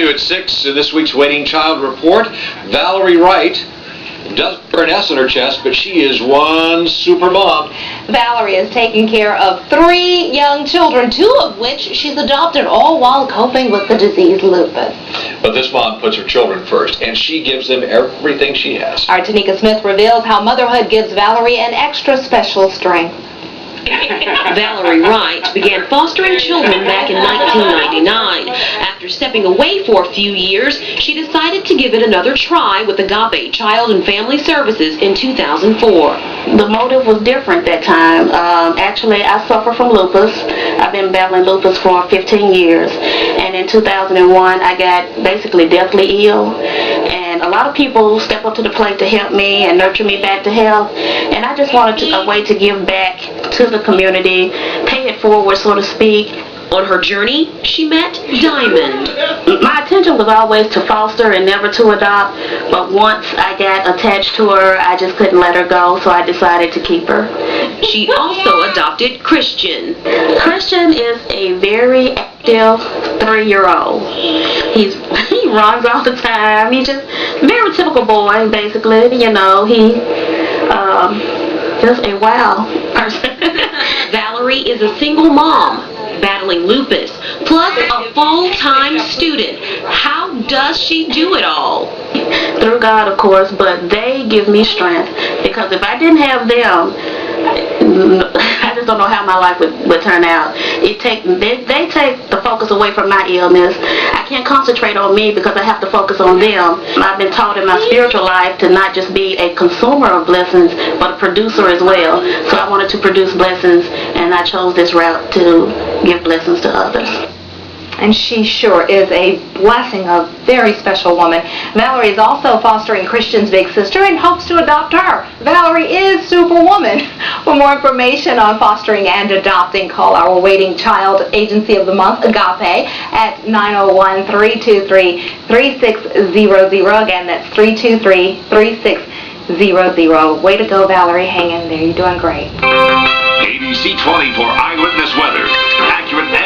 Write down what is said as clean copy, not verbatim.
new at 6 in this week's Waiting Child Report. Valerie Wright does wear an S on her chest, but she is one super mom. Valerie is taking care of 3 young children, 2 of which she's adopted, all while coping with the disease lupus. But this mom puts her children first, and she gives them everything she has. Our Tanika Smith reveals how motherhood gives Valerie an extra special strength. Valerie Wright began fostering children back in 1999. After stepping away for a few years, she decided to give it another try with Agape Child and Family Services in 2004. The motive was different that time. Actually, I suffer from lupus. I've been battling lupus for 15 years. And in 2001, I got basically deathly ill. And a lot of people step up to the plate to help me and nurture me back to health. And I just wanted a way to give back to the community, pay it forward, so to speak. On her journey, she met Diamond. My intention was always to foster and never to adopt, but once I got attached to her, I just couldn't let her go, so I decided to keep her. She also adopted Christian. Christian is a very active 3-year-old. He runs all the time. He's just very typical boy, basically. You know, he just a wow person. Valerie is a single mom battling lupus, plus a full-time student. How does she do it all? Through God, of course, but they give me strength, because if I didn't have them, I just don't know how my life would turn out. They take the focus away from my illness. I can't concentrate on me because I have to focus on them. I've been taught in my spiritual life to not just be a consumer of blessings, but a producer as well. So I wanted to produce blessings, and I chose this route to give blessings to others. And she sure is a blessing, a very special woman. Valerie is also fostering Christian's big sister and hopes to adopt her. Valerie is Superwoman. For more information on fostering and adopting, call our Waiting Child Agency of the Month, Agape, at 901-323-3600. Again, that's 323-3600. Way to go, Valerie. Hang in there. You're doing great. ABC 20 for eyewitness weather. Accurate and